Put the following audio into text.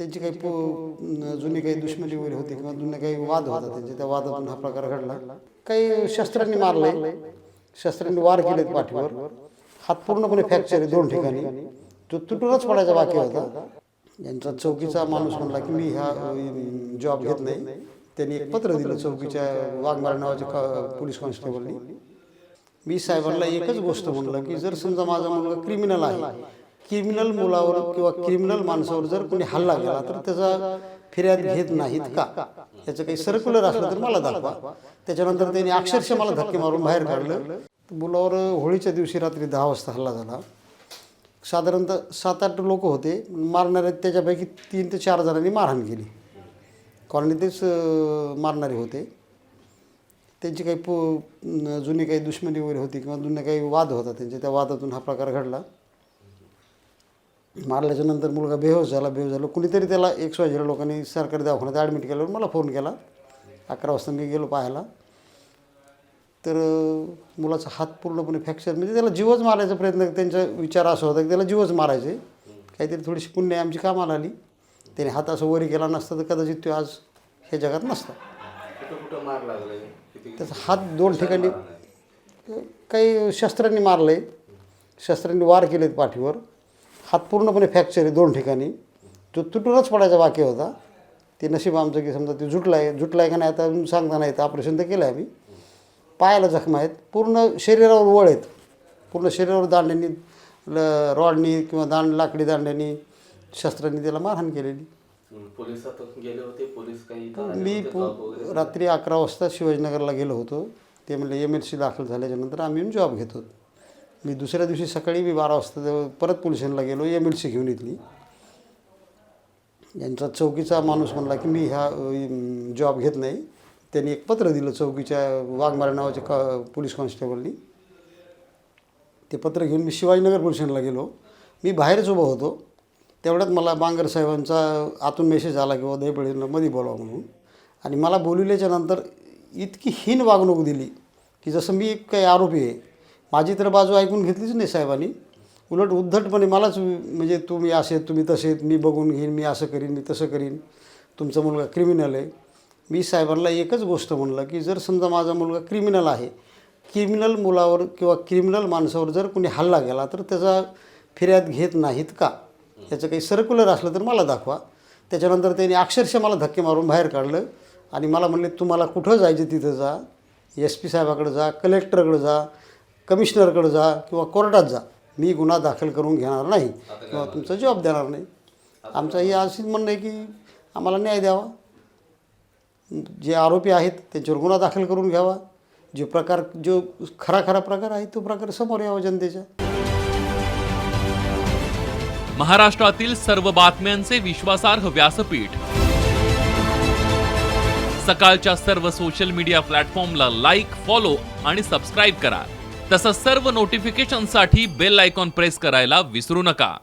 त्यांची काही जुनी काही दुश्मनी वगैरे होती किंवा जुने काही वाद होता त्यांचे, त्या वादातून हा प्रकार घडला। काही शस्त्रांनी मारले, शस्त्रांनी वार केलेत पाठीवर, हात पूर्णपणे फ्रॅक्चर आहे 2 ठिकाणी, तो तुटूनच पडायचा बाकी होता। यांचा चौकीचा माणूस म्हणला की मी हा जॉब घेत नाही। त्यांनी एक पत्र दिलं चौकीच्या वाघमारे नावाच्या पोलीस कॉन्स्टेबलनी। मी साहेबांना एकच गोष्ट म्हणलं की जर समजा माझा मुलगा क्रिमिनल आहे, क्रिमिनल मुलावर किंवा क्रिमिनल माणसावर जर कोणी हल्ला केला तर त्याचा फिर्याद घेत नाहीत का, याचं काही सर्क्युलर असलं तर मला दाखवा। त्याच्यानंतर त्यांनी अक्षरशः मला धक्के मारून बाहेर काढलं। मुलावर होळीच्या दिवशी रात्री 10 वाजता हल्ला झाला। साधारणतः 7-8 लोक होते, मारणारे त्याच्यापैकी 3 ते 4 जणांनी मारहाण केली। कॉलनीतच मारणारे होते, त्यांची काही जुनी काही दुश्मनी वगैरे होती किंवा जुने काही वाद होता त्यांचे, त्या वादातून हा प्रकार घडला। मारल्याच्या नंतर मुलगा बेहोश झाला। कुणीतरी त्याला XYZ लोकांनी सरकारी दवाखान्यात ॲडमिट केल्यावर मला फोन केला। 11 वाजता मी गेलो पाहायला, तर मुलाचा हात पूर्णपणे फ्रॅक्चर, म्हणजे त्याला जीवच मारायचा प्रयत्न, त्यांचा विचार असा होता की त्याला जीवच मारायचे। काहीतरी थोडीशी पुण्य आमची कामाला आली, त्याने हात असं वरी केला नसता तर कदाचित तो आज हे जगात नसता। त्याचा हात 2 ठिकाणी काही शस्त्रांनी मारले, शस्त्रांनी वार केलेत पाठीवर, हात पूर्णपणे फ्रॅक्चर आहे 2 ठिकाणी, तो तुटूनच पडायचा बाकी होता। ते नशीब आमचं की समजा ते जुटलाय का नाही आता सांगता नाही येतं। ऑपरेशन तर केलं आहे आम्ही। पायाला जखमा आहेत, पूर्ण शरीरावर वळ आहेत, पूर्ण शरीरावर दांड्यांनी, रॉडनी किंवा लाकडी दांड्यांनी, शस्त्रांनी त्याला मारहाण केलेली। पोलिसात गेले होते पोलीस काही? मी रात्री 11 वाजता शिवाजीनगरला गेलो होतो। ते म्हणले MLC दाखल झाल्याच्यानंतर आम्ही येऊन जॉब घेतो। मी दुसऱ्या दिवशी सकाळी 12 वाजता परत पोलीस स्टेशनला गेलो, MLC घेऊन इथली। यांचा चौकीचा माणूस म्हणला की मी हा जॉब घेत नाही। त्यांनी एक पत्र दिलं चौकीच्या वाघमारे नावाच्या पोलीस कॉन्स्टेबलनी। ते पत्र घेऊन मी शिवाजीनगर पोलीस स्टेशनला गेलो। मी बाहेरच उभा होतो, तेवढ्यात मला बांगर साहेबांचा आतून मेसेज आला की दहीपळीला मध्ये बोलावं म्हणून। आणि मला बोलविल्याच्या नंतर इतकी हीन वागणूक दिली की जसं मी काही आरोपी आहे। माझी तर बाजू ऐकून घेतलीच नाही साहेबांनी, उलट उद्धटपणे मलाच, म्हणजे तुम्ही असे तुम्ही तसे, मी बघून घेईन, मी असं करीन, मी तसं करीन, तुमचा मुलगा क्रिमिनल आहे। मी साहेबांना एकच गोष्ट म्हणलं की जर समजा माझा मुलगा क्रिमिनल आहे, क्रिमिनल मुलावर किंवा क्रिमिनल माणसावर जर कोणी हल्ला केला तर त्याचा फिर्याद घेत नाहीत का, याचं काही सर्क्युलर असलं तर मला दाखवा। त्याच्यानंतर त्यांनी अक्षरशः मला धक्के मारून बाहेर काढलं आणि मला म्हणले तुम्हाला कुठं जायचं तिथं जा, SP साहेबाकडे जा, कलेक्टरकडे जा, कमिशनरकडे जा किंवा कोर्टात जा, मी गुन्हा दाखल करून घेणार नाही किंवा तुमचा जॉब देणार नाही। आमचं हे अशीच म्हणणं आहे की आम्हाला न्याय द्यावा, जे आरोपी आहेत त्यांच्यावर गुन्हा दाखल करून घ्यावा, जो खरा प्रकार आहे तो प्रकार समोर यावा जनतेच्या। महाराष्ट्रातील सर्व बातम्यांचे विश्वासार्ह व्यासपीठ, सकाळच्या सर्व सोशल मीडिया प्लॅटफॉर्मला लाईक, फॉलो आणि सबस्क्राईब करा। तसंच सर्व नोटिफिकेशनसाठी बेल आयकॉन प्रेस करायला विसरू नका।